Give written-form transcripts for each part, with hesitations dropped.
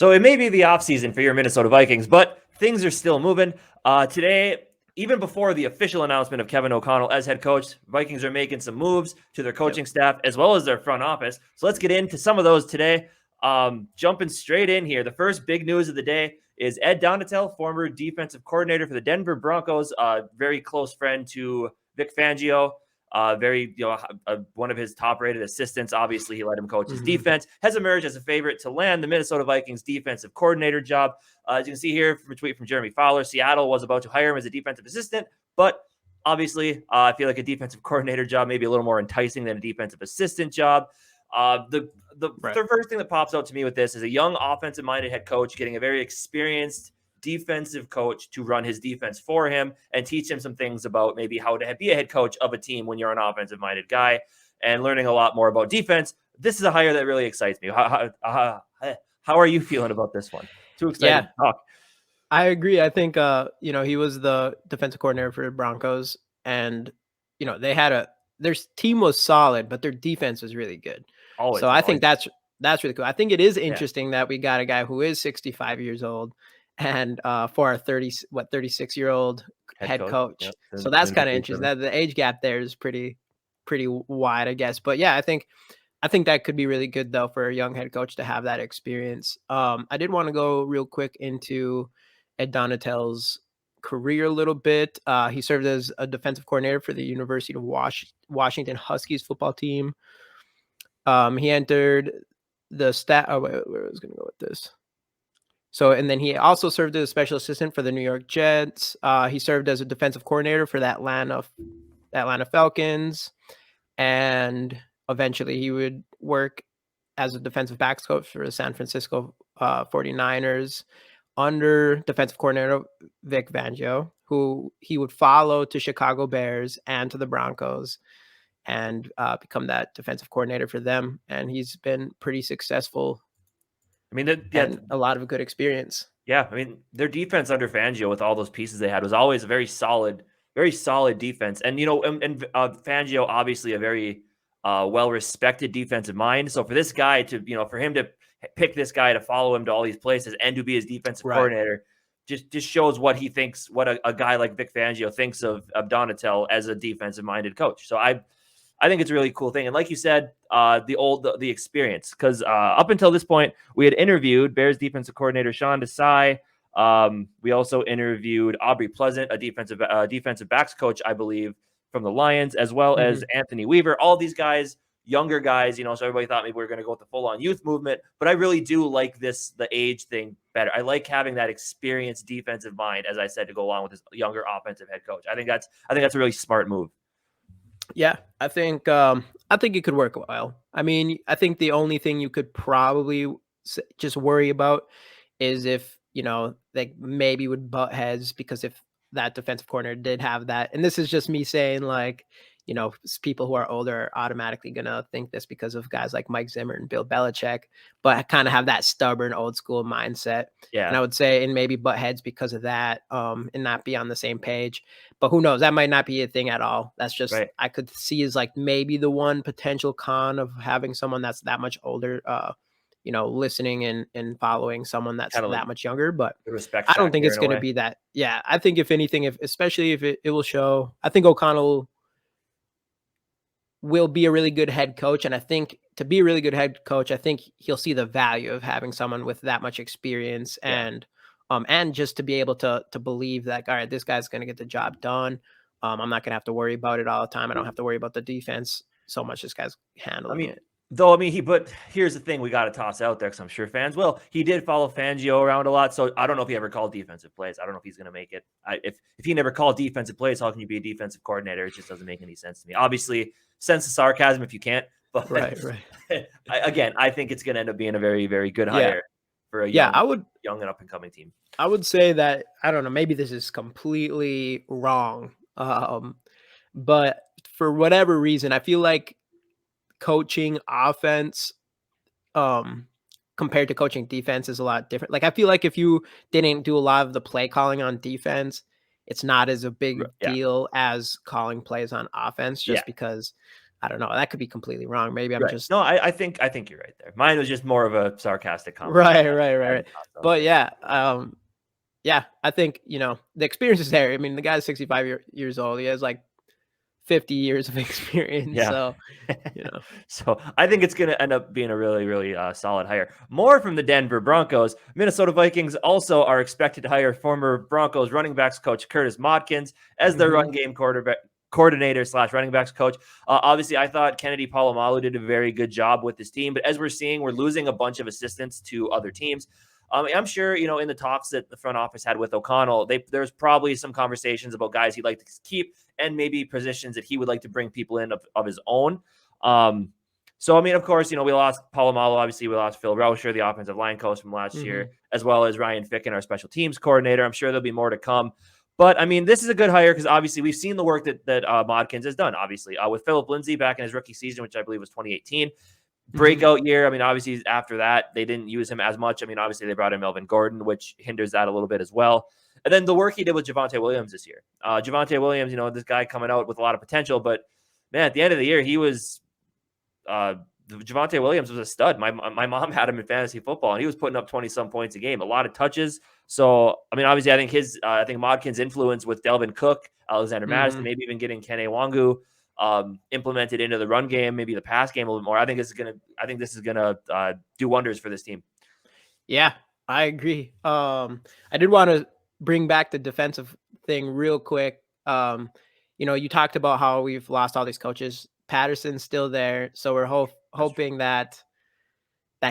So it may be the offseason for your Minnesota Vikings, but things are still moving. Today, even before the official announcement of Kevin O'Connell as head coach, Vikings are making some moves to their coaching staff as well as their front office. So let's get into some of those today. Jumping straight in here, the first big news of the day is Ed Donatel, former defensive coordinator for the Denver Broncos, very close friend to Vic Fangio. One of his top-rated assistants. Obviously, he let him coach his defense. Has emerged as a favorite to land the Minnesota Vikings defensive coordinator job. As you can see here from a tweet from Jeremy Fowler, Seattle was about to hire him as a defensive assistant, but obviously, I feel like a defensive coordinator job may be a little more enticing than a defensive assistant job. The first thing that pops out to me with this is a young offensive-minded head coach getting a very experienced defensive coach to run his defense for him and teach him some things about maybe how to be a head coach of a team when you're an offensive-minded guy and learning a lot more about defense. This is a hire that really excites me. How are you feeling about this one? Too excited to talk. I agree. I think, he was the defensive coordinator for the Broncos, and, their team was solid, but their defense was really good. I think that's really cool. I think it is interesting that we got a guy who is 65 years old and for our 36-year-old head coach. Yep. So that's kind of interesting. That the age gap there is pretty wide, I guess. But yeah, I think that could be really good though for a young head coach to have that experience. I did want to go real quick into Ed Donatel's career a little bit. He served as a defensive coordinator for the University of Washington Huskies football team. He entered the where I was going to go with this. So, and then he also served as a special assistant for the New York Jets. He served as a defensive coordinator for the Atlanta Falcons. And eventually he would work as a defensive backs coach for the San Francisco 49ers under defensive coordinator Vic Fangio, who he would follow to Chicago Bears and to the Broncos and become that defensive coordinator for them. And he's been pretty successful. I mean, a lot of good experience. Yeah, I mean, their defense under Fangio with all those pieces they had was always a very solid defense. And, Fangio, obviously a very well-respected defensive mind. So for this guy to, for him to pick this guy to follow him to all these places and to be his defensive coordinator just shows what he thinks, what a guy like Vic Fangio thinks of Donatel as a defensive-minded coach. So I think it's a really cool thing. And like you said, the experience, because up until this point, we had interviewed Bears defensive coordinator Sean Desai. We also interviewed Aubrey Pleasant, a defensive backs coach, I believe, from the Lions, as well as Anthony Weaver. All these guys, younger guys, so everybody thought maybe we were going to go with the full-on youth movement. But I really do like the age thing better. I like having that experienced defensive mind, as I said, to go along with this younger offensive head coach. I think that's a really smart move. Yeah, I think it could work well. I mean, I think the only thing you could probably just worry about is if, like maybe would butt heads, because if that defensive coordinator did have that, and this is just me saying like, people who are older are automatically going to think this because of guys like Mike Zimmer and Bill Belichick, but kind of have that stubborn old school mindset. Yeah. And I would say, and maybe butt heads because of that, and not be on the same page. But who knows? That might not be a thing at all. That's just, I could see as like maybe the one potential con of having someone that's that much older, listening and following someone that's kind of that much younger. But I don't think it's going to be that. Yeah. I think if anything, especially if it will show, I think O'Connell will be a really good head coach. And I think to be a really good head coach, I think he'll see the value of having someone with that much experience and just to be able to believe that, all right, this guy's going to get the job done. I'm not going to have to worry about it all the time. I don't have to worry about the defense so much. This guy's handling it. But here's the thing we got to toss out there, because I'm sure fans will. He did follow Fangio around a lot, so I don't know if he ever called defensive plays. I don't know if he's going to make it. If he never called defensive plays, how can you be a defensive coordinator? It just doesn't make any sense to me. Obviously, sense of sarcasm if you can't. But right. I think it's going to end up being a very, very good hire for a young and up-and-coming team. I would say that, I don't know, maybe this is completely wrong, but for whatever reason, I feel like coaching offense compared to coaching defense is a lot different. Like, I feel like if you didn't do a lot of the play calling on defense, it's not as a big deal as calling plays on offense, just because I don't know. That could be completely wrong. Maybe I'm Right. just No, I think you're right there. Mine was just more of a sarcastic comment. right. But yeah, yeah, I think, the experience is there. I mean, the guy's 65 years old. He has like 50 years of experience. Yeah. So, So I think it's going to end up being a really, really solid hire. More from the Denver Broncos. Minnesota Vikings also are expected to hire former Broncos running backs coach Curtis Modkins as their run game coordinator / running backs coach. Obviously, I thought Kennedy Palomalu did a very good job with this team, but as we're seeing, we're losing a bunch of assistants to other teams. I'm sure, in the talks that the front office had with O'Connell, there's probably some conversations about guys he'd like to keep and maybe positions that he would like to bring people in of his own. So, I mean, of course, we lost Palomalu. Obviously, we lost Phil Rauscher, the offensive line coach from last year, as well as Ryan Ficken, our special teams coordinator. I'm sure there'll be more to come. But, I mean, this is a good hire because, obviously, we've seen the work that Modkins has done, obviously, with Philip Lindsay back in his rookie season, which I believe was 2018. Breakout year. I mean, obviously, after that, they didn't use him as much. I mean, obviously, they brought in Melvin Gordon, which hinders that a little bit as well. And then the work he did with Javonte Williams this year. Javonte Williams, this guy coming out with a lot of potential. But, man, at the end of the year, he was Javonte Williams was a stud. My mom had him in fantasy football, and he was putting up 20-some points a game, a lot of touches. So, I mean, obviously, I think Modkins' influence with Delvin Cook, Alexander Madison, maybe even getting Kene Wangu implemented into the run game, maybe the pass game a little more. I think this is gonna do wonders for this team. Yeah, I agree. I did want to bring back the defensive thing real quick. You talked about how we've lost all these coaches. Patterson's still there, so we're hoping that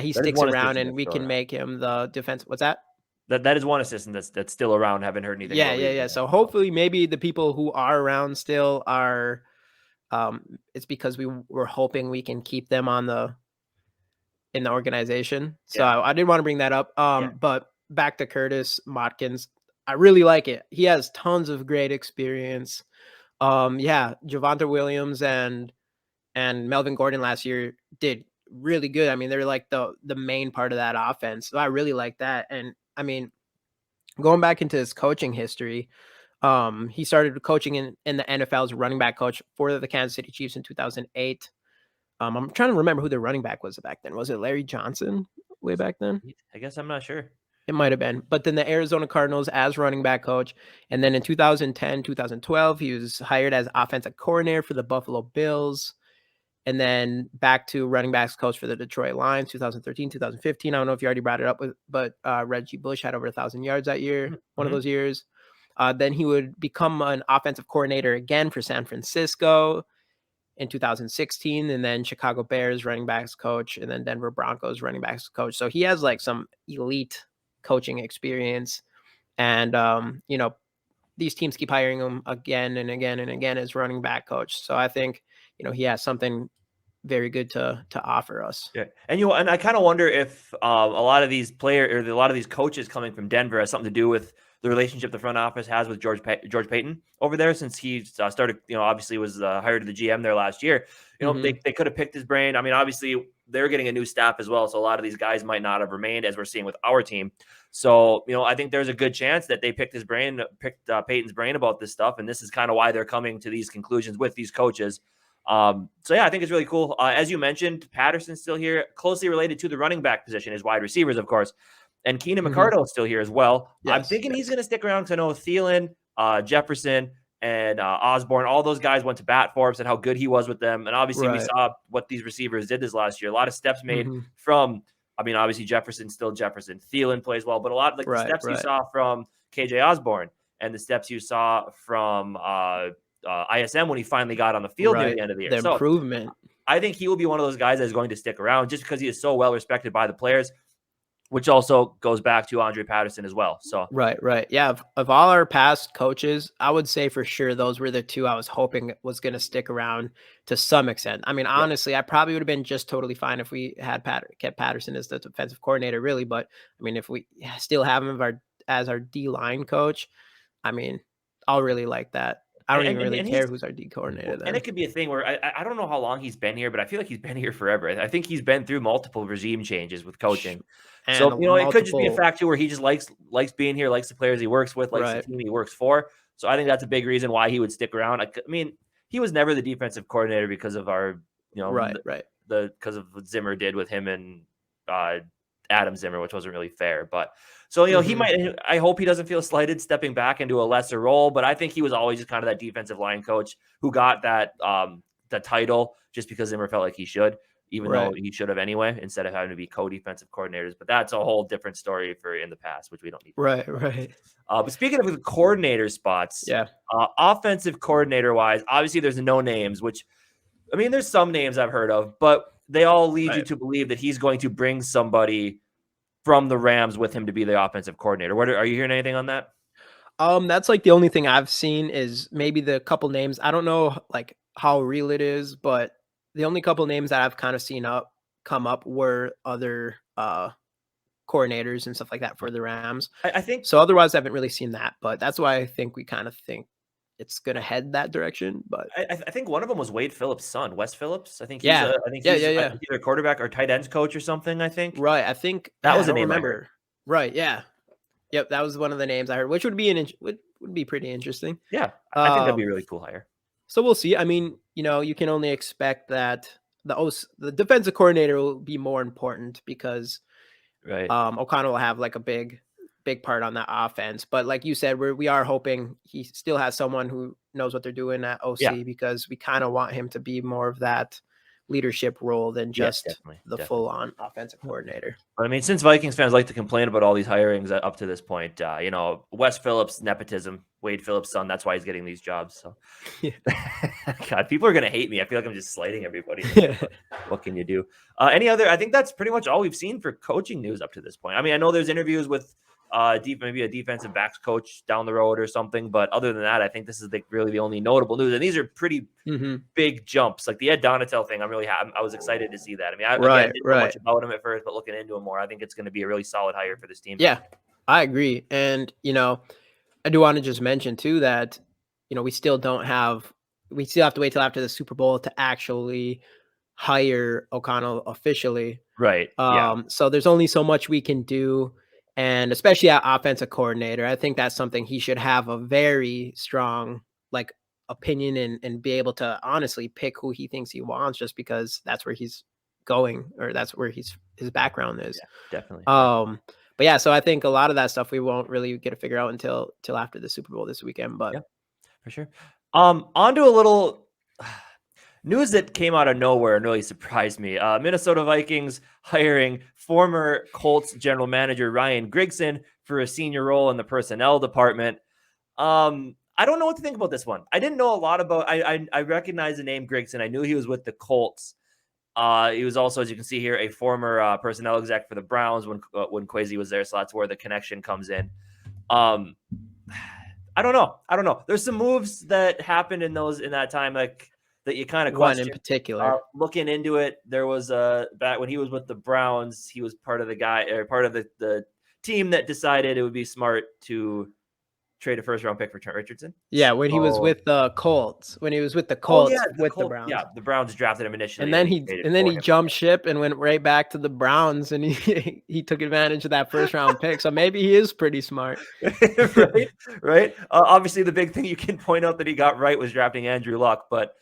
he sticks around and we can make him the defense. What's that? That is one assistant that's still around. Haven't heard anything. Yeah. So hopefully, maybe the people who are around still are. It's because we're hoping we can keep them in the organization. So I did want to bring that up. But back to Curtis Modkins, I really like it. He has tons of great experience. Javonte Williams and Melvin Gordon last year did really good. I mean, they're like the main part of that offense. So I really like that. And I mean, going back into his coaching history, he started coaching in the NFL as a running back coach for the Kansas City Chiefs in 2008. I'm trying to remember who their running back was back then. Was it Larry Johnson way back then? I guess I'm not sure. It might have been. But then the Arizona Cardinals as running back coach. And then in 2010, 2012, he was hired as offensive coordinator for the Buffalo Bills. And then back to running backs coach for the Detroit Lions, 2013, 2015. I don't know if you already brought it up, but Reggie Bush had over 1,000 yards that year, one of those years. Then he would become an offensive coordinator again for San Francisco in 2016, and then Chicago Bears running backs coach, and then Denver Broncos running backs coach. So he has like some elite coaching experience, and these teams keep hiring him again and again and again as running back coach. So I think he has something very good to offer us. Yeah, and I kind of wonder if a lot of these players or a lot of these coaches coming from Denver has something to do with the relationship the front office has with George Payton over there, since he started, obviously was hired to the GM there last year. They could have picked his brain. I mean, obviously they're getting a new staff as well, so a lot of these guys might not have remained, as we're seeing with our team. So, I think there's a good chance that they picked Payton's brain about this stuff, and this is kind of why they're coming to these conclusions with these coaches. So yeah, I think it's really cool. As you mentioned, Patterson's still here, closely related to the running back position, his wide receivers, of course. And Keenan McCardle is still here as well. Yes, I'm thinking he's going to stick around because I know Thielen, Jefferson, and Osborne, all those guys went to bat for us and how good he was with them. And obviously we saw what these receivers did this last year. A lot of steps made from, obviously Jefferson's still Jefferson. Thielen plays well, but a lot of the steps you saw from KJ Osborne and the steps you saw from ISM when he finally got on the field near the end of the year. The improvement. I think he will be one of those guys that is going to stick around just because he is so well respected by the players, which also goes back to Andre Patterson as well. So right. Yeah. Of all our past coaches, I would say for sure those were the two I was hoping was going to stick around to some extent. I mean, honestly, I probably would have been just totally fine if we had kept Patterson as the defensive coordinator, really. But I mean, if we still have him as our D-line coach, I mean, I'll really like that. I don't even really care who's our D coordinator then. And it could be a thing where I don't know how long he's been here, but I feel like he's been here forever. I think he's been through multiple regime changes with coaching. And so, it could just be a fact too where he just likes being here, likes the players he works with, likes the team he works for. So I think that's a big reason why he would stick around. I mean, he was never the defensive coordinator because of our, right. Because of what Zimmer did with him and Adam Zimmer, which wasn't really fair. But so, he might, I hope he doesn't feel slighted stepping back into a lesser role, but I think he was always just kind of that defensive line coach who got that, the title just because Zimmer felt like he should, even though he should have anyway, instead of having to be co-defensive coordinators. But that's a whole different story for in the past, which we don't need. Right. But speaking of the coordinator spots, offensive coordinator wise, obviously there's no names, which, I mean, there's some names I've heard of, but they all lead you to believe that he's going to bring somebody from the Rams with him to be the offensive coordinator. Are you hearing anything on that? That's like the only thing I've seen is maybe the couple names. I don't know like how real it is, but the only couple names that I've kind of seen come up were other coordinators and stuff like that for the Rams. I think so. Otherwise, I haven't really seen that, but that's why I think we kind of think it's gonna head that direction. But I think one of them was Wade Phillips' son, Wes Phillips. I think he's either quarterback or tight ends coach or something. I think I think that was a name. Remember. Right? Yeah. Yep. That was one of the names I heard, which would be would be pretty interesting. Yeah, I think that'd be a really cool hire. So we'll see. I mean, you can only expect that the defensive coordinator will be more important because O'Connell will have like a big part on that offense. But like you said, we are hoping he still has someone who knows what they're doing at OC because we kind of want him to be more of that leadership role than just the full-on offensive coordinator. But I mean, since Vikings fans like to complain about all these hirings up to this point, Wes Phillips, nepotism, Wade Phillips' son, that's why he's getting these jobs. So, God, people are going to hate me. I feel like I'm just slighting everybody. What can you do? I think that's pretty much all we've seen for coaching news up to this point. I mean, I know there's interviews with maybe a defensive backs coach down the road or something. But other than that, I think this is really the only notable news. And these are pretty big jumps. Like the Ed Donatel thing, I'm really happy. I was excited to see that. I mean, I didn't know much about him at first, but looking into him more, I think it's going to be a really solid hire for this team. Yeah, I agree. And, I do want to just mention too that, we still have to wait till after the Super Bowl to actually hire O'Connell officially. Right. So there's only so much we can do. And especially at offensive coordinator, I think that's something he should have a very strong opinion and be able to honestly pick who he thinks he wants, just because that's where he's going or that's where his background is. Yeah, definitely. But yeah, so I think a lot of that stuff we won't really get to figure out until after the Super Bowl this weekend. But for sure. On to a little news that came out of nowhere and really surprised me. Minnesota Vikings hiring former Colts general manager Ryan Grigson for a senior role in the personnel department. I don't know what to think about this one. I didn't know a lot about. I recognize the name Grigson. I knew he was with the Colts. He was also, as you can see here, a former personnel exec for the Browns when Kwesi was there. So that's where the connection comes in. I don't know. There's some moves that happened in that time, like that you kind of question. One in particular. Looking into it, there was back when he was with the Browns, he was part of the team that decided it would be smart to trade a first-round pick for Trent Richardson. Yeah, when he was with the Colts. When he was with the Colts the Browns. Yeah, the Browns drafted him initially. And then he jumped ship and went right back to the Browns, and he took advantage of that first-round pick. So maybe he is pretty smart. Right. Obviously, the big thing you can point out that he got right was drafting Andrew Luck, but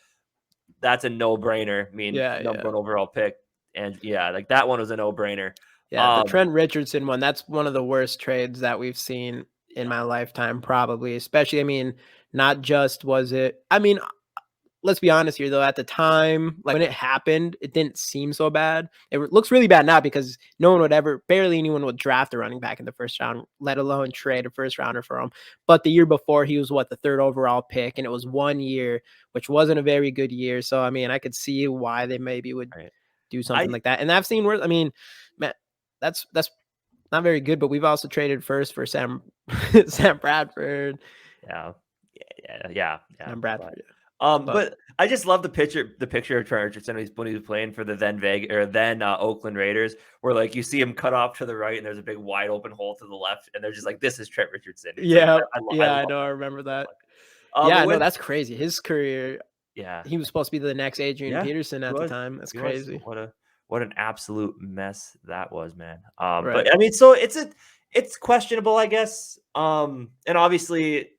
that's a no-brainer. I mean, number one overall pick. And that one was a no-brainer. Yeah, the Trent Richardson one, that's one of the worst trades that we've seen in my lifetime, probably. Especially, I mean, not just was it, I mean, let's be honest here though, at the time, when it happened, it didn't seem so bad. It looks really bad now because barely anyone would draft a running back in the first round, let alone trade a first rounder for him. But the year before, he was the third overall pick, and it was 1 year, which wasn't a very good year. So, I mean, I could see why they maybe would do something like that. And I've seen worse. I mean, man, that's not very good, but we've also traded first for Sam Bradford. Yeah. Sam Bradford. But I just love the picture of Trent Richardson when he was playing for the then Oakland Raiders, where you see him cut off to the right and there's a big wide open hole to the left, and they're just like, this is Trent Richardson. I know. I remember that. No, that's crazy. His career. Yeah, he was supposed to be the next Adrian Peterson at the time. That's crazy. What an absolute mess that was, man. But I mean, so it's questionable, I guess. And obviously,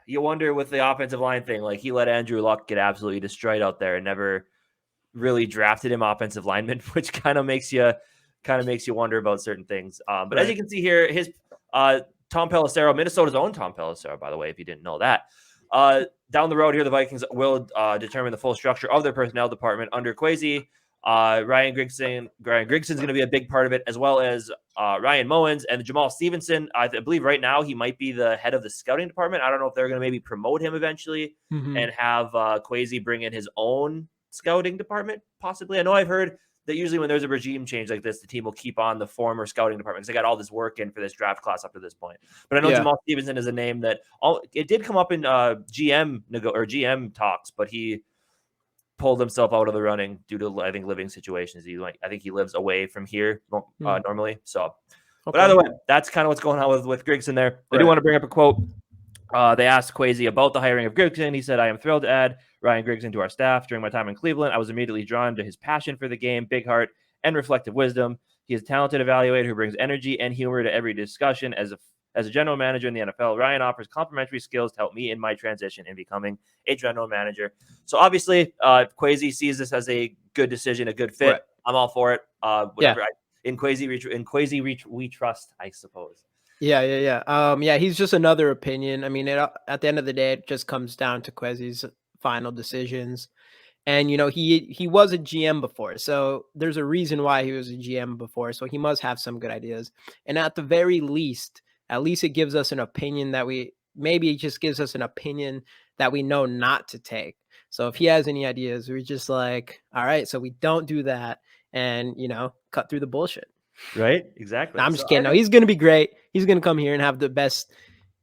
you wonder with the offensive line thing, like he let Andrew Luck get absolutely destroyed out there and never really drafted him offensive lineman, which kind of makes you wonder about certain things. But as you can see here, his Tom Pelissero, Minnesota's own Tom Pelissero, by the way, if you didn't know that. Down the road here, the Vikings will determine the full structure of their personnel department under Kwesi. Ryan Grigson's going to be a big part of it, as well as Ryan Mowens and Jamal Stevenson. I believe right now he might be the head of the scouting department. I don't know if they're going to maybe promote him eventually and have Kwesi bring in his own scouting department, possibly. I know I've heard that usually when there's a regime change like this, the team will keep on the former scouting department because they got all this work in for this draft class up to this point. But I know Jamal Stevenson is a name that it did come up in GM talks, but he pulled himself out of the running due to, I think, living situations. I think he lives away from here normally. So, but either way, that's kind of what's going on with Grigson there. I do want to bring up a quote. They asked Kwesi about the hiring of Grigson. He said, "I am thrilled to add Ryan Grigson to our staff. During my time in Cleveland, I was immediately drawn to his passion for the game, big heart, and reflective wisdom. He is a talented evaluator who brings energy and humor to every discussion. As a general manager in the NFL, Ryan offers complementary skills to help me in my transition in becoming a general manager." So obviously, Kwesi sees this as a good decision, a good fit. Right. I'm all for it. Whatever. In Kwesi, we trust, I suppose. Yeah. He's just another opinion. I mean, at the end of the day, it just comes down to Kwesi's final decisions. And, he was a GM before. So there's a reason why he was a GM before. So he must have some good ideas. And at the very least, it gives us an opinion that we know not to take. So if he has any ideas, we're just like, all right, so we don't do that and, cut through the bullshit. Right. Exactly. I'm just kidding. No, he's going to be great. He's going to come here and have the best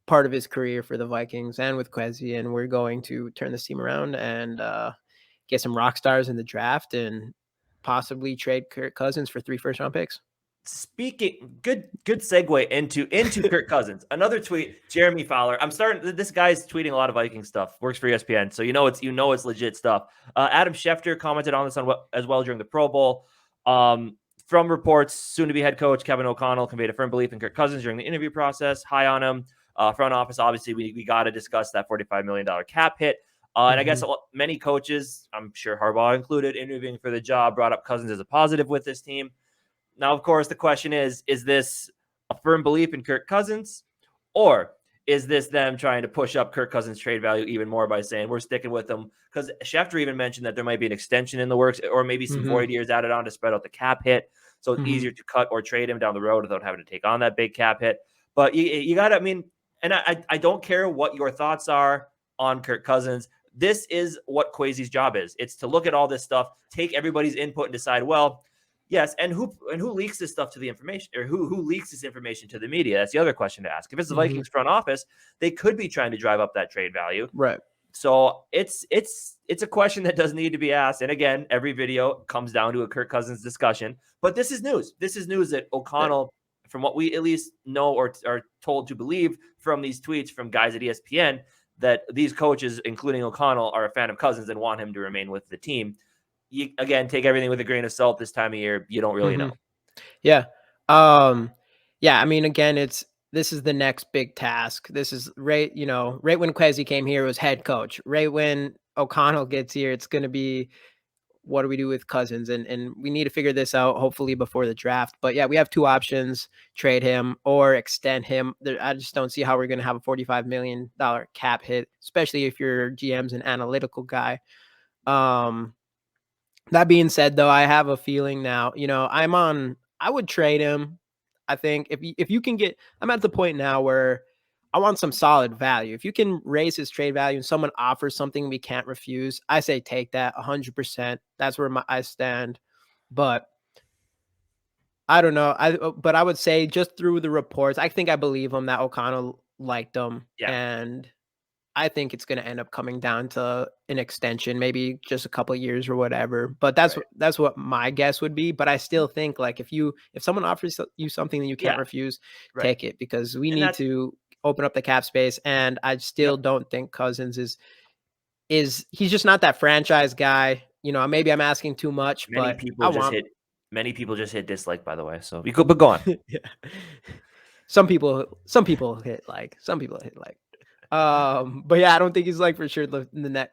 part of his career for the Vikings and with Kwesi. And we're going to turn this team around and get some rock stars in the draft and possibly trade Kirk Cousins for 3 first-round picks. Speaking, good segue into Kirk Cousins. Another tweet, Jeremy Fowler. This guy's tweeting a lot of Viking stuff. Works for ESPN, so it's legit stuff. Adam Schefter commented on this as well during the Pro Bowl. From reports, soon-to-be head coach Kevin O'Connell conveyed a firm belief in Kirk Cousins during the interview process. High on him. Front office, obviously, we got to discuss that $45 million cap hit. And I guess many coaches, I'm sure Harbaugh included, interviewing for the job, brought up Cousins as a positive with this team. Now, of course, the question is this a firm belief in Kirk Cousins, or is this them trying to push up Kirk Cousins' trade value even more by saying we're sticking with him? Because Schefter even mentioned that there might be an extension in the works or maybe some void years added on to spread out the cap hit. So it's easier to cut or trade him down the road without having to take on that big cap hit. But you got to, and I don't care what your thoughts are on Kirk Cousins. This is what Kwesi's job is. It's to look at all this stuff, take everybody's input and decide, well, yes, and who leaks this stuff to the information, or who leaks this information to the media? That's the other question to ask. If it's the Vikings front office, they could be trying to drive up that trade value. Right. So it's a question that does need to be asked. And again, every video comes down to a Kirk Cousins discussion. But this is news. This is news that O'Connell, from what we at least know or are told to believe from these tweets from guys at ESPN, that these coaches, including O'Connell, are a fan of Cousins and want him to remain with the team. You, again, take everything with a grain of salt this time of year. You don't really know. Yeah. Again, this is the next big task. This is right when Kwesi came here, it was head coach. Right when O'Connell gets here, it's going to be, what do we do with Cousins? And we need to figure this out hopefully before the draft. But yeah, we have 2 options: trade him or extend him. I just don't see how we're going to have a $45 million cap hit, especially if your GM's an analytical guy. That being said, though, I have a feeling now, I would trade him. I think if you can I'm at the point now where I want some solid value. If you can raise his trade value and someone offers something we can't refuse, I say take that 100%. That's where I stand. But I don't know. But I would say just through the reports, I think I believe him that O'Connell liked him. Yeah. And I think it's going to end up coming down to an extension, maybe just a couple of years or whatever. But that's what my guess would be. But I still think, like, if someone offers you something that you can't refuse, take it, because we need to open up the cap space. And I still don't think Cousins is he's just not that franchise guy. Maybe I'm asking too much. Many people just hit dislike, by the way. So you could, but go on. Yeah. Some people hit like. But yeah, I don't think he's like for sure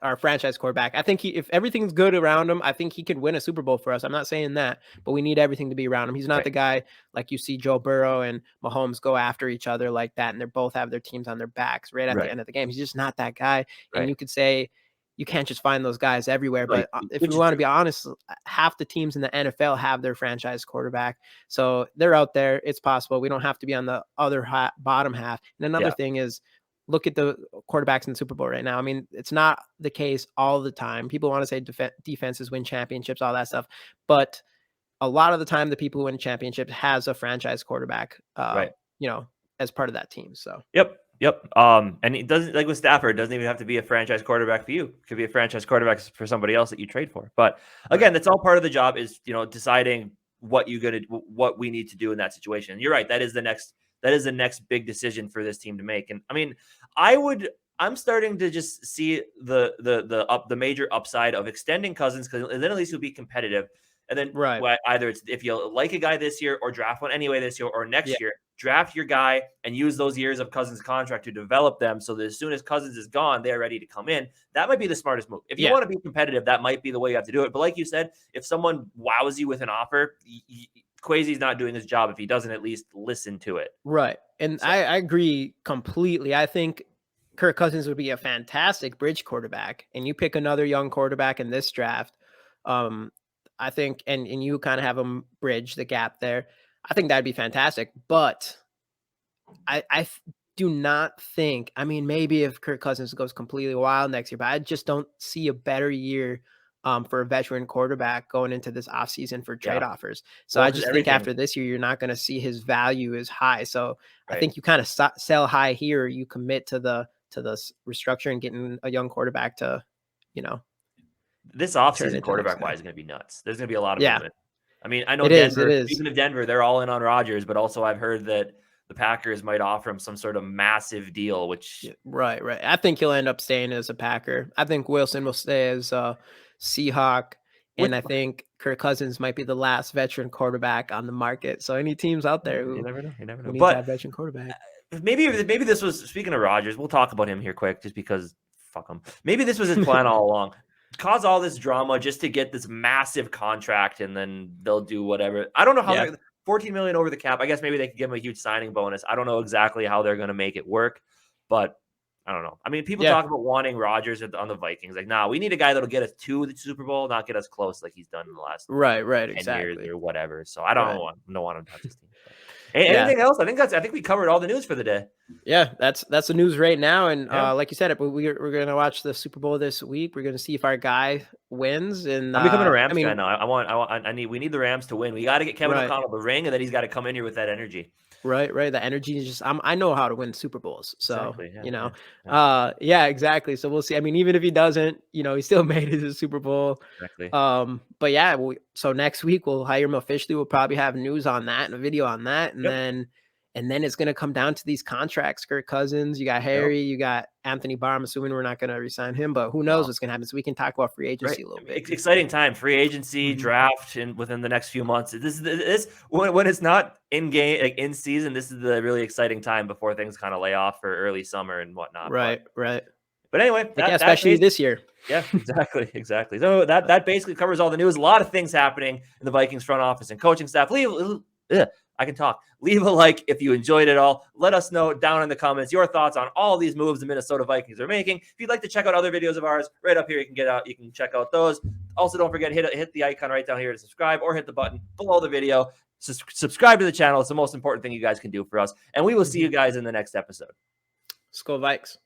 our franchise quarterback. I think if everything's good around him, I think he could win a Super Bowl for us. I'm not saying that, but we need everything to be around him. He's not the guy like you see Joe Burrow and Mahomes go after each other like that, and they both have their teams on their backs right at the end of the game. He's just not that guy. And you could say you can't just find those guys everywhere. But if we want to be honest, half the teams in the NFL have their franchise quarterback. So they're out there. It's possible. We don't have to be on the other bottom half. And another thing is, look at the quarterbacks in the Super Bowl right now. I mean, it's not the case all the time. People want to say defenses win championships, all that stuff. But a lot of the time, the people who win championships has a franchise quarterback, as part of that team. So, Yep. And it doesn't, like with Stafford, it doesn't even have to be a franchise quarterback for you. It could be a franchise quarterback for somebody else that you trade for. But again, that's all part of the job is, deciding what we need to do in that situation. And you're right. That is the next big decision for this team to make. And I mean, I'm starting to just see the major upside of extending Cousins, because then at least he'll be competitive. And then either it's if you like a guy this year or draft one anyway this year, or next year, draft your guy and use those years of Cousins' contract to develop them so that as soon as Cousins is gone, they're ready to come in. That might be the smartest move. If you want to be competitive, that might be the way you have to do it. But like you said, if someone wows you with an offer, Kwesi's not doing his job if he doesn't at least listen to it. Right. And so, I agree completely. I think Kirk Cousins would be a fantastic bridge quarterback, and you pick another young quarterback in this draft. I think, and you kind of have him bridge the gap there. I think that'd be fantastic. But I do not think, I mean, maybe if Kirk Cousins goes completely wild next year, but I just don't see a better year for a veteran quarterback going into this offseason for trade offers. So I just think after this year, you're not going to see his value as high. So I think you kind of sell high here. You commit to the restructure and getting a young quarterback to, this offseason quarterback wise is going to be nuts. There's going to be a lot of movement. I mean, I know Denver, even if Denver, they're all in on Rodgers, but also I've heard that the Packers might offer him some sort of massive deal, which right. I think he'll end up staying as a Packer. I think Wilson will stay as a Seahawk, and I think Kirk Cousins might be the last veteran quarterback on the market. So any teams out there who you never know, need that veteran quarterback. Maybe this was, speaking of Rodgers, we'll talk about him here quick, just because fuck him. Maybe this was his plan all along. Cause all this drama just to get this massive contract, and then they'll do whatever. I don't know how they're $14 million over the cap. I guess maybe they could give him a huge signing bonus. I don't know exactly how they're going to make it work, but I don't know. I mean, people talk about wanting Rodgers on the Vikings. Like, nah, we need a guy that'll get us to the Super Bowl, not get us close like he's done in the last 10 years or whatever. So I don't want him to touch his team. Anything else? I think we covered all the news for the day. Yeah, that's the news right now. And like you said, we're gonna watch the Super Bowl this week. We're gonna see if our guy wins. And I'm becoming a Rams guy now. We need the Rams to win. We got to get Kevin O'Connell the ring, and then he's got to come in here with that energy. Right. The energy is just, I know how to win Super Bowls. So, exactly. So we'll see. I mean, even if he doesn't, he still made it to the Super Bowl. Exactly. But so next week we'll hire him officially. We'll probably have news on that and a video on that. And then it's going to come down to these contracts. Kirk Cousins, you got Harry, you got Anthony Barr. I'm assuming we're not going to resign him, but who knows what's going to happen. So we can talk about free agency a little bit. Exciting time, free agency, draft, and within the next few months. This when it's not in game, like in season, this is the really exciting time before things kind of lay off for early summer and whatnot. Right. But anyway, especially this year. Yeah, exactly. So that basically covers all the news. A lot of things happening in the Vikings front office and coaching staff. I can talk. Leave a like if you enjoyed it all. Let us know down in the comments your thoughts on all these moves the Minnesota Vikings are making. If you'd like to check out other videos of ours, right up here, you can check out those. Also, don't forget, hit the icon right down here to subscribe, or hit the button below the video. Subscribe to the channel. It's the most important thing you guys can do for us. And we will see you guys in the next episode. SKOL Vikes.